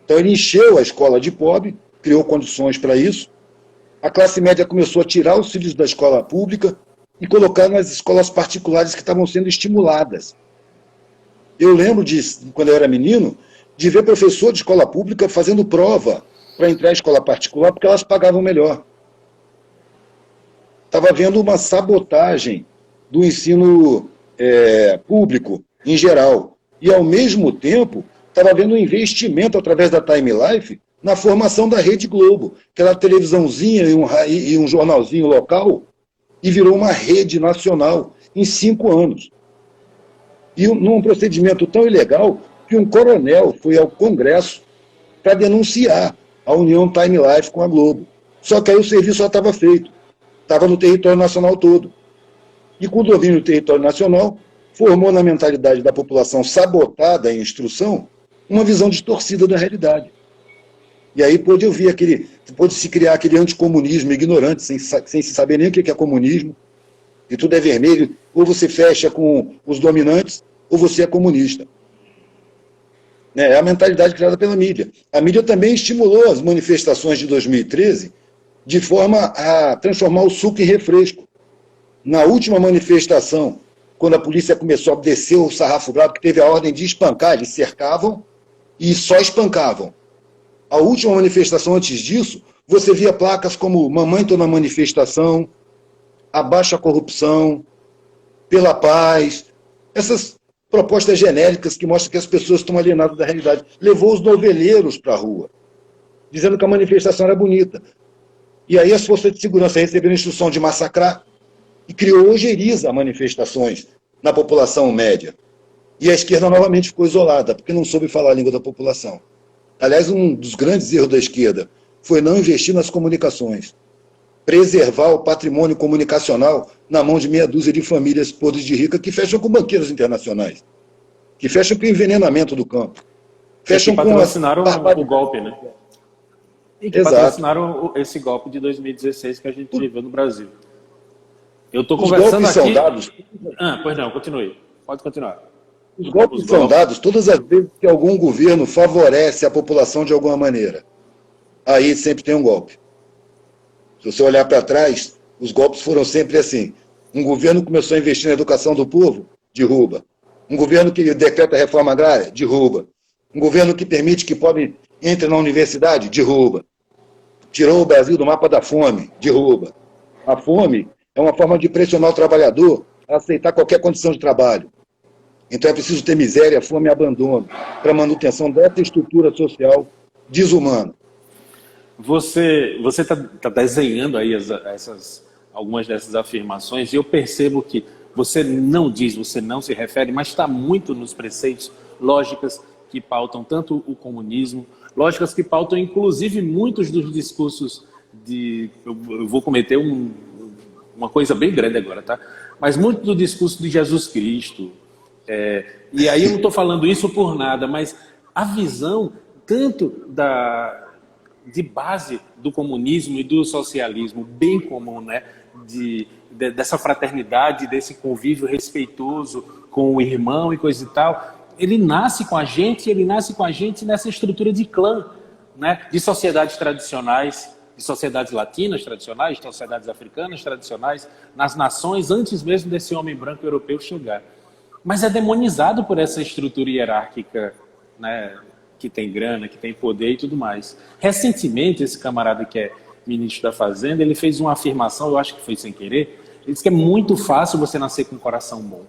Então ele encheu a escola de pobre, criou condições para isso. A classe média começou a tirar os filhos da escola pública e colocar nas escolas particulares que estavam sendo estimuladas. Eu lembro quando eu era menino, de ver professor de escola pública fazendo prova para entrar em escola particular porque elas pagavam melhor. Estava havendo uma sabotagem do ensino público em geral. E, ao mesmo tempo, estava havendo um investimento através da Time Life na formação da Rede Globo, aquela televisãozinha e um jornalzinho local, e virou uma rede nacional em 5 anos. E num procedimento tão ilegal que um coronel foi ao Congresso para denunciar a união Time Life com a Globo. Só que aí o serviço já estava feito, estava no território nacional todo. E com o domínio do território nacional, formou na mentalidade da população sabotada em instrução uma visão distorcida da realidade. E aí pôde se criar aquele anticomunismo ignorante, sem se saber nem o que é comunismo, e tudo é vermelho, ou você fecha com os dominantes, ou você é comunista. É a mentalidade criada pela mídia. A mídia também estimulou as manifestações de 2013 de forma a transformar o suco em refresco. Na última manifestação, quando a polícia começou a descer o sarrafo bravo, que teve a ordem de espancar, eles cercavam e só espancavam. A última manifestação antes disso, você via placas como Mamãe estou na manifestação, Abaixa a corrupção, Pela Paz, essas propostas genéricas que mostram que as pessoas estão alienadas da realidade. Levou os noveleiros para a rua, dizendo que a manifestação era bonita. E aí as forças de segurança receberam a instrução de massacrar e criou ojeriza a manifestações na população média. E a esquerda novamente ficou isolada, porque não soube falar a língua da população. Aliás, um dos grandes erros da esquerda foi não investir nas comunicações, preservar o patrimônio comunicacional na mão de meia dúzia de famílias podres de rica que fecham com banqueiros internacionais, que fecham com o envenenamento do campo, fecham que patrocinaram o golpe, né? E que Exato. patrocinaram esse golpe de 2016 que a gente viveu no Brasil. Eu estou Os conversando golpes aqui... são dados. Pois não, continue. Pode continuar. Os golpes são dados todas as vezes que algum governo favorece a população de alguma maneira. Aí sempre tem um golpe. Se você olhar para trás, os golpes foram sempre assim. Um governo começou a investir na educação do povo, derruba. Um governo que decreta a reforma agrária, derruba. Um governo que permite que pobre entre na universidade, derruba. Tirou o Brasil do mapa da fome, derruba. A fome é uma forma de pressionar o trabalhador a aceitar qualquer condição de trabalho. Então é preciso ter miséria, fome e abandono para a manutenção dessa estrutura social desumana. Você está desenhando aí algumas dessas afirmações e eu percebo que você não diz, você não se refere, mas está muito nos preceitos, lógicas que pautam tanto o comunismo, lógicas que pautam inclusive muitos dos discursos eu vou cometer uma coisa bem grande agora, tá? Mas muito do discurso de Jesus Cristo. E aí eu não estou falando isso por nada, mas a visão tanto de base do comunismo e do socialismo bem comum, né? Dessa fraternidade, desse convívio respeitoso com o irmão e coisa e tal, ele nasce com a gente nessa estrutura de clã, né? De sociedades tradicionais, de sociedades latinas tradicionais, de sociedades africanas tradicionais, nas nações antes mesmo desse homem branco europeu chegar. Mas é demonizado por essa estrutura hierárquica, né, que tem grana, que tem poder e tudo mais. Recentemente, esse camarada que é ministro da Fazenda, ele fez uma afirmação, eu acho que foi sem querer, ele disse que é muito fácil você nascer com um coração bom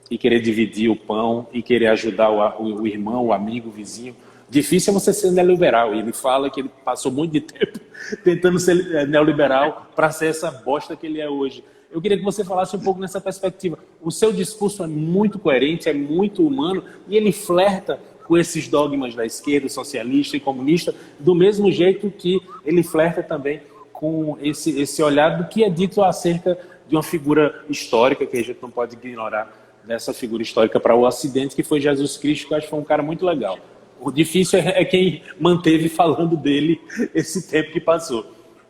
e querer dividir o pão e querer ajudar o irmão, o amigo, o vizinho. Difícil é você ser neoliberal. E ele fala que ele passou muito de tempo tentando ser neoliberal para ser essa bosta que ele é hoje. Eu queria que você falasse um pouco nessa perspectiva. O seu discurso é muito coerente, é muito humano, e ele flerta com esses dogmas da esquerda, socialista e comunista, do mesmo jeito que ele flerta também com esse olhar do que é dito acerca de uma figura histórica, que a gente não pode ignorar dessa figura histórica para o Ocidente, que foi Jesus Cristo, que eu acho que foi um cara muito legal. O difícil é quem manteve falando dele esse tempo que passou.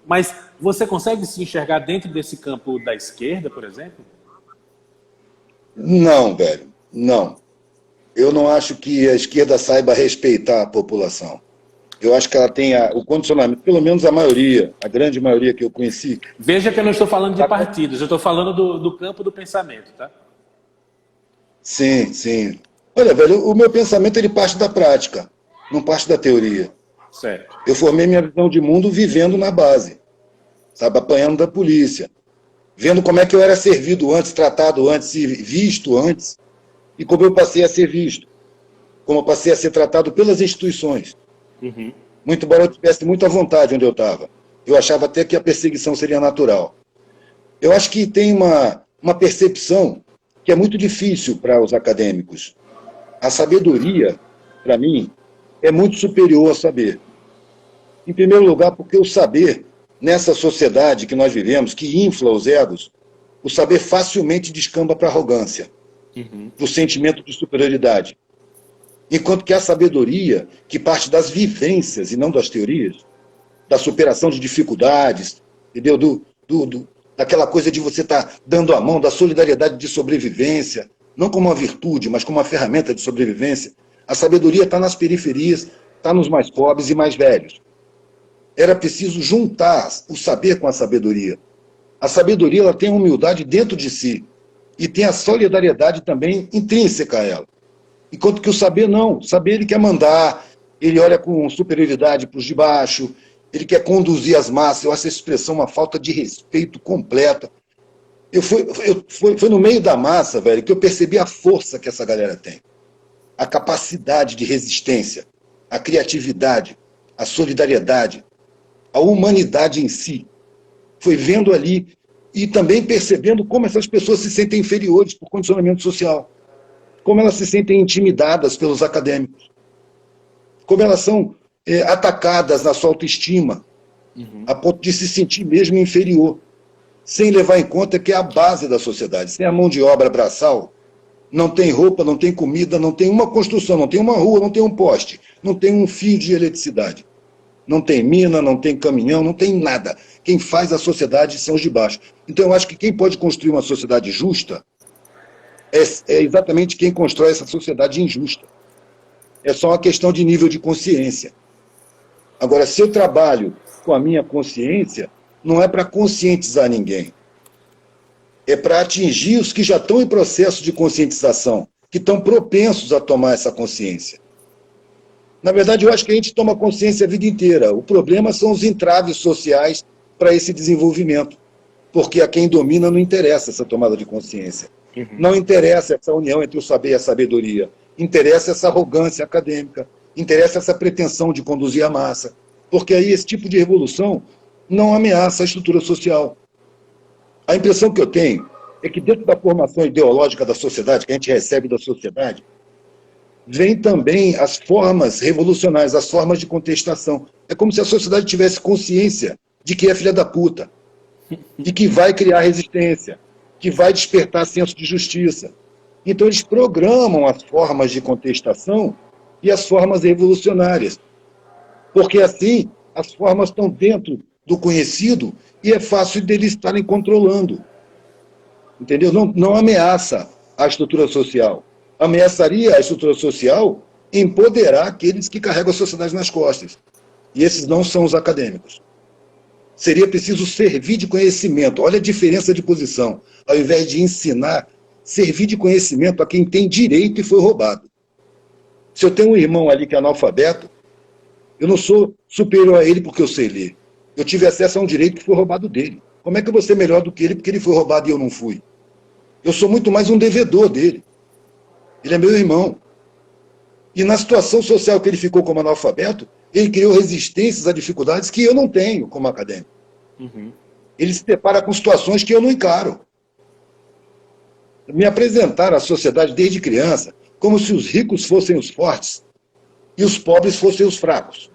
Mas você consegue se enxergar dentro desse campo da esquerda, por exemplo? Não, velho, não. Eu não acho que a esquerda saiba respeitar a população. Eu acho que ela tem o condicionamento, pelo menos a maioria, a grande maioria que eu conheci. Veja que eu não estou falando de partidos, eu estou falando do campo do pensamento, tá? Sim, sim. Olha, velho, o meu pensamento ele parte da prática, não parte da teoria. Certo. Eu formei minha visão de mundo vivendo na base, sabe, apanhando da polícia, vendo como é que eu era servido antes, tratado antes e visto antes, e como eu passei a ser visto, como eu passei a ser tratado pelas instituições. Uhum. Muito embora eu tivesse muita vontade onde eu estava. Eu achava até que a perseguição seria natural. Eu acho que tem uma percepção que é muito difícil para os acadêmicos. A sabedoria, para mim, é muito superior ao saber. Em primeiro lugar, porque o saber, nessa sociedade que nós vivemos, que infla os egos, o saber facilmente descamba para a arrogância, para o sentimento de superioridade. Enquanto que a sabedoria, que parte das vivências e não das teorias, da superação de dificuldades, entendeu? Daquela coisa de você estar dando a mão, da solidariedade de sobrevivência, não como uma virtude, mas como uma ferramenta de sobrevivência. A sabedoria está nas periferias, está nos mais pobres e mais velhos. Era preciso juntar o saber com a sabedoria. A sabedoria ela tem a humildade dentro de si e tem a solidariedade também intrínseca a ela. Enquanto que o saber não. O saber ele quer mandar, ele olha com superioridade para os de baixo, ele quer conduzir as massas. Eu acho essa expressão uma falta de respeito completa. Foi no meio da massa, velho, que eu percebi a força que essa galera tem. A capacidade de resistência, a criatividade, a solidariedade, a humanidade em si. Foi vendo ali e também percebendo como essas pessoas se sentem inferiores por condicionamento social. Como elas se sentem intimidadas pelos acadêmicos. Como elas são atacadas na sua autoestima, a ponto de se sentir mesmo inferior, sem levar em conta que é a base da sociedade. Sem a mão de obra braçal, não tem roupa, não tem comida, não tem uma construção, não tem uma rua, não tem um poste, não tem um fio de eletricidade. Não tem mina, não tem caminhão, não tem nada. Quem faz a sociedade são os de baixo. Então eu acho que quem pode construir uma sociedade justa é exatamente quem constrói essa sociedade injusta. É só uma questão de nível de consciência. Agora, se eu trabalho com a minha consciência, não é para conscientizar ninguém. É para atingir os que já estão em processo de conscientização, que estão propensos a tomar essa consciência. Na verdade, eu acho que a gente toma consciência a vida inteira. O problema são os entraves sociais para esse desenvolvimento. Porque a quem domina não interessa essa tomada de consciência. Não interessa essa união entre o saber e a sabedoria. Interessa essa arrogância acadêmica. Interessa essa pretensão de conduzir a massa. Porque aí esse tipo de revolução não ameaça a estrutura social. A impressão que eu tenho é que dentro da formação ideológica da sociedade, que a gente recebe da sociedade, vem também as formas revolucionárias, as formas de contestação. É como se a sociedade tivesse consciência de que é filha da puta, de que vai criar resistência, que vai despertar senso de justiça. Então eles programam as formas de contestação e as formas revolucionárias. Porque assim, as formas estão dentro do conhecido e é fácil deles estarem controlando. Entendeu? Não ameaça a estrutura social. Ameaçaria a estrutura social empoderar aqueles que carregam a sociedade nas costas. E esses não são os acadêmicos. Seria preciso servir de conhecimento. Olha a diferença de posição. Ao invés de ensinar, servir de conhecimento a quem tem direito e foi roubado. Se eu tenho um irmão ali que é analfabeto, eu não sou superior a ele porque eu sei ler. Eu tive acesso a um direito que foi roubado dele. Como é que eu vou ser melhor do que ele porque ele foi roubado e eu não fui? Eu sou muito mais um devedor dele. Ele é meu irmão. E na situação social que ele ficou como analfabeto, ele criou resistências a dificuldades que eu não tenho como acadêmico. Ele se depara com situações que eu não encaro. Me apresentaram à sociedade desde criança como se os ricos fossem os fortes e os pobres fossem os fracos.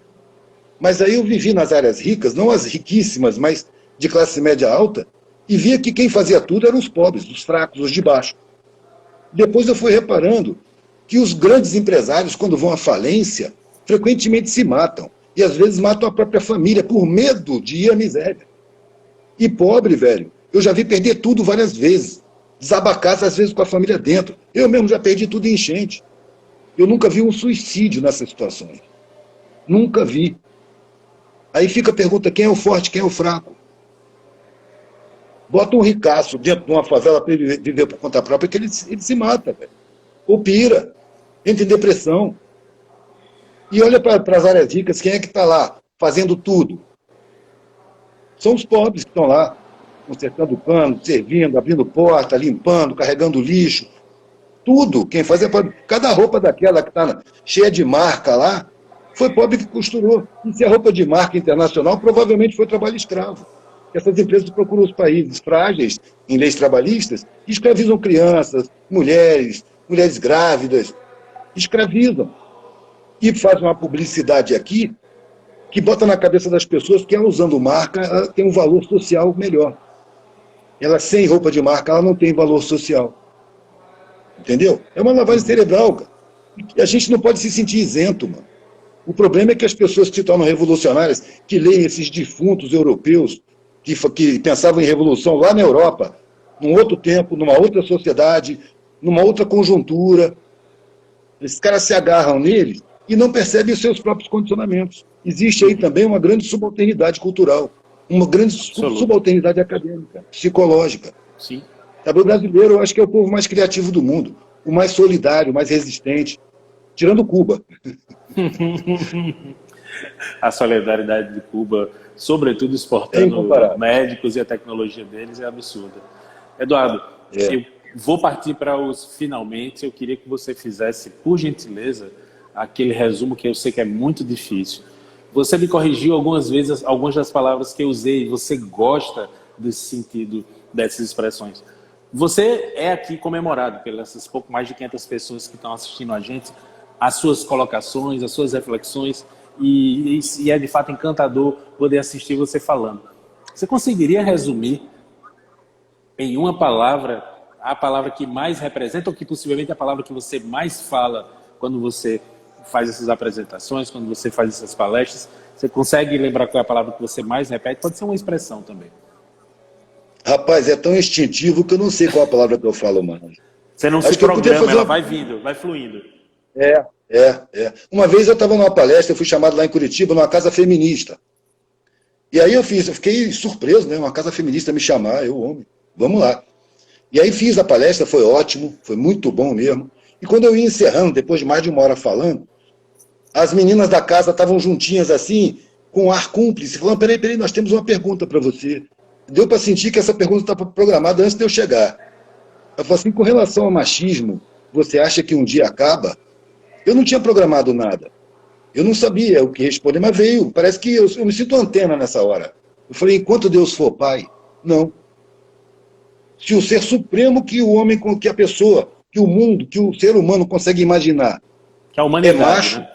Mas aí eu vivi nas áreas ricas, não as riquíssimas, mas de classe média alta, e via que quem fazia tudo eram os pobres, os fracos, os de baixo. Depois eu fui reparando que os grandes empresários, quando vão à falência, frequentemente se matam. E às vezes matam a própria família por medo de ir à miséria. E pobre, velho, eu já vi perder tudo várias vezes. Desabar às vezes com a família dentro. Eu mesmo já perdi tudo em enchente. Eu nunca vi um suicídio nessas situações. Nunca vi. Aí fica a pergunta, quem é o forte, quem é o fraco? Bota um ricaço dentro de uma favela para ele viver por conta própria, que ele se mata, velho. Ou pira, entra em depressão. E olha para as áreas ricas, quem é que está lá fazendo tudo? São os pobres que estão lá, consertando cano, servindo, abrindo porta, limpando, carregando lixo. Tudo, quem faz é pobre. Cada roupa daquela que está cheia de marca lá, foi pobre que costurou. E se é roupa de marca internacional, provavelmente foi trabalho escravo. que essas empresas procuram os países frágeis em leis trabalhistas e escravizam crianças, mulheres, mulheres grávidas, escravizam. E fazem uma publicidade aqui que bota na cabeça das pessoas que ela usando marca, ela tem um valor social melhor. Ela sem roupa de marca, ela não tem valor social. Entendeu? É uma lavagem cerebral, cara. E a gente não pode se sentir isento, mano. O problema é que as pessoas que se tornam revolucionárias, que leem esses defuntos europeus, que pensavam em revolução lá na Europa, num outro tempo, numa outra sociedade, numa outra conjuntura, esses caras se agarram neles e não percebem os seus próprios condicionamentos. Existe aí também uma grande subalternidade cultural, uma grande subalternidade acadêmica, psicológica. Sim. O brasileiro, eu acho que é o povo mais criativo do mundo, o mais solidário, o mais resistente, tirando Cuba. A solidariedade de Cuba, sobretudo exportando médicos e a tecnologia deles, é absurda. Eduardo, eu vou partir para os finalmente. Eu queria que você fizesse, por gentileza, aquele resumo que eu sei que é muito difícil. Você me corrigiu algumas vezes algumas das palavras que eu usei. Você gosta desse sentido, dessas expressões. Você é aqui comemorado pelas pouco mais de 500 pessoas que estão assistindo a gente, as suas colocações, as suas reflexões, e é de fato encantador poder assistir você falando. Você conseguiria resumir em uma palavra, a palavra que mais representa, ou que possivelmente é a palavra que você mais fala quando você faz essas apresentações, quando você faz essas palestras? Você consegue lembrar qual é a palavra que você mais repete? Pode ser uma expressão também. Rapaz, é tão instintivo que eu não sei qual a palavra que eu falo mais. Você não se programa, ela vai vindo, vai fluindo. É. Uma vez eu estava numa palestra, eu fui chamado lá em Curitiba, numa casa feminista. E aí eu fiquei surpreso, né? Uma casa feminista me chamar, eu, homem, vamos lá. E aí fiz a palestra, foi ótimo, foi muito bom mesmo. E quando eu ia encerrando, depois de mais de uma hora falando, as meninas da casa estavam juntinhas assim, com um ar cúmplice, falando, peraí, nós temos uma pergunta para você. Deu para sentir que essa pergunta estava programada antes de eu chegar. Eu falei assim, com relação ao machismo, você acha que um dia acaba? Eu não tinha programado nada. Eu não sabia o que responder, mas veio. Parece que eu me sinto antena nessa hora. Eu falei, enquanto Deus for pai, não. Se o ser supremo que o homem, que a pessoa, que o mundo, que o ser humano consegue imaginar que a humanidade, é macho,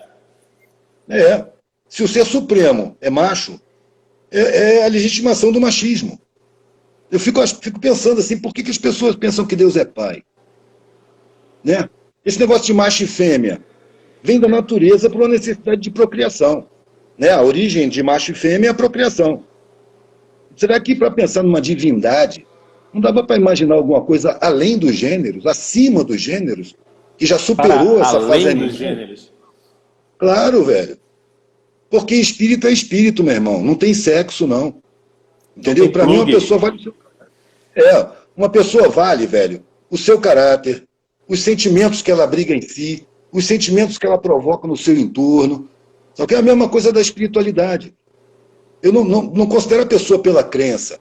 né? Se o ser supremo é macho, é a legitimação do machismo. Eu fico pensando assim, por que as pessoas pensam que Deus é pai? Né? Esse negócio de macho e fêmea vem da natureza por uma necessidade de procriação. Né? A origem de macho e fêmea é a procriação. Será que para pensar numa divindade, não dava para imaginar alguma coisa além dos gêneros, acima dos gêneros, que já superou essa fase? Além dos gêneros? Claro, velho. Porque espírito é espírito, meu irmão. Não tem sexo, não. Entendeu? Para mim, uma pessoa vale... uma pessoa vale, velho, o seu caráter, os sentimentos que ela abriga em si, os sentimentos que ela provoca no seu entorno. Só que é a mesma coisa da espiritualidade. Eu não considero a pessoa pela crença.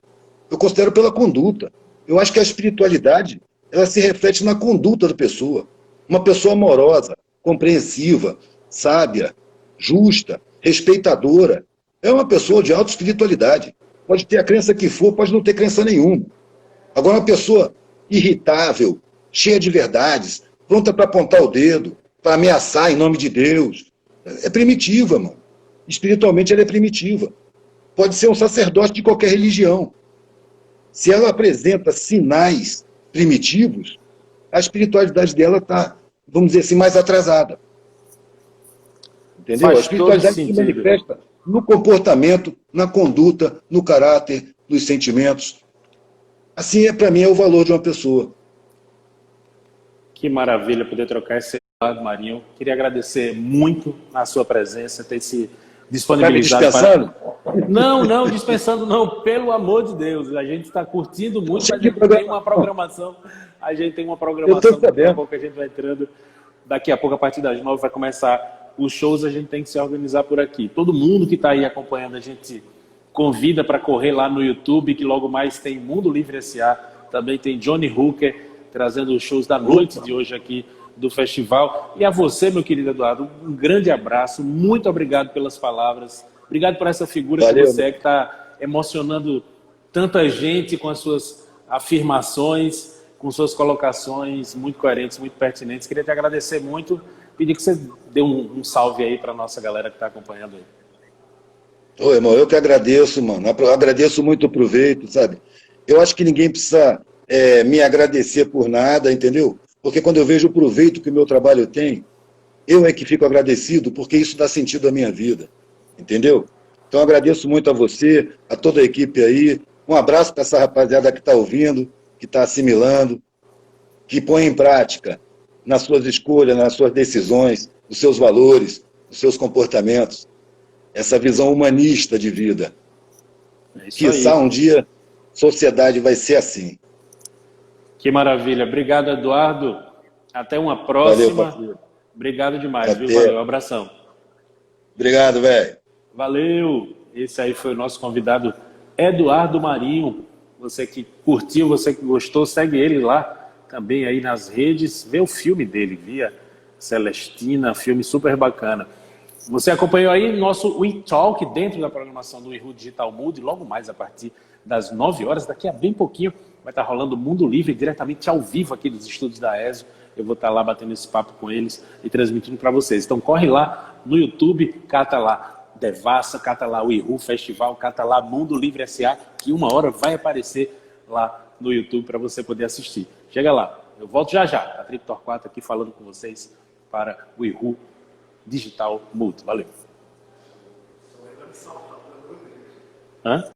Eu considero pela conduta. Eu acho que a espiritualidade, ela se reflete na conduta da pessoa. Uma pessoa amorosa, compreensiva, sábia, justa, respeitadora. É uma pessoa de alta espiritualidade. Pode ter a crença que for, pode não ter crença nenhuma. Agora, uma pessoa irritável, cheia de verdades, pronta para apontar o dedo, para ameaçar em nome de Deus, é primitiva, mano. Espiritualmente, ela é primitiva. Pode ser um sacerdote de qualquer religião. Se ela apresenta sinais primitivos, a espiritualidade dela está, vamos dizer assim, mais atrasada. Entendeu? A espiritualidade se manifesta no comportamento, na conduta, no caráter, nos sentimentos. Assim, para mim, é o valor de uma pessoa. Que maravilha poder trocar esse lado, Marinho. Queria agradecer muito a sua presença, ter se disponibilizado. Tá me dispensando? Não, dispensando não, pelo amor de Deus. A gente está curtindo muito, mas a gente tem uma programação. A gente tem uma programação, daqui a pouco a gente vai entrando. Daqui a pouco, a partir das 9, vai começar os shows, a gente tem que se organizar por aqui. Todo mundo que está aí acompanhando, a gente convida para correr lá no YouTube, que logo mais tem Mundo Livre S.A., também tem Johnny Hooker, trazendo os shows da noite de hoje aqui do festival. E a você, meu querido Eduardo, um grande abraço, muito obrigado pelas palavras, obrigado por essa figura. Valeu, que você é, que está emocionando tanta gente com as suas afirmações, com suas colocações muito coerentes, muito pertinentes. Queria te agradecer muito, pedir que você dê um salve aí para a nossa galera que está acompanhando aí. Ô, irmão, eu que agradeço, mano. Eu agradeço muito o proveito, sabe? Eu acho que ninguém precisa me agradecer por nada, entendeu? Porque quando eu vejo o proveito que o meu trabalho tem, eu é que fico agradecido, porque isso dá sentido à minha vida, entendeu? Então eu agradeço muito a você, a toda a equipe aí. Um abraço para essa rapaziada que está ouvindo, que está assimilando, que põe em prática nas suas escolhas, nas suas decisões, nos seus valores, nos seus comportamentos, essa visão humanista de vida. É isso Quiçá aí. um dia sociedade vai ser assim. Que maravilha. Obrigado, Eduardo. Até uma Valeu, próxima. parceiro. Obrigado demais, viu? Valeu. Até. Abração. Obrigado, velho. Valeu! Esse aí foi o nosso convidado, Eduardo Marinho. Você que curtiu, você que gostou, segue ele lá também aí nas redes. Vê o filme dele, Via Celestina, filme super bacana. Você acompanhou aí nosso We Talk dentro da programação do Ihu Digital Mood, logo mais a partir das 9 horas, daqui a bem pouquinho, vai estar rolando o Mundo Livre diretamente ao vivo aqui dos estúdios da ESO. Eu vou estar lá batendo esse papo com eles e transmitindo para vocês. Então corre lá no YouTube, cata lá Devassa, cata lá o Ihu Festival, cata lá Mundo Livre SA, que uma hora vai aparecer lá no YouTube para você poder assistir. Chega lá, eu volto já já, a Trip Torquato aqui falando com vocês para o Ihu Digital Mood. Valeu. Hã?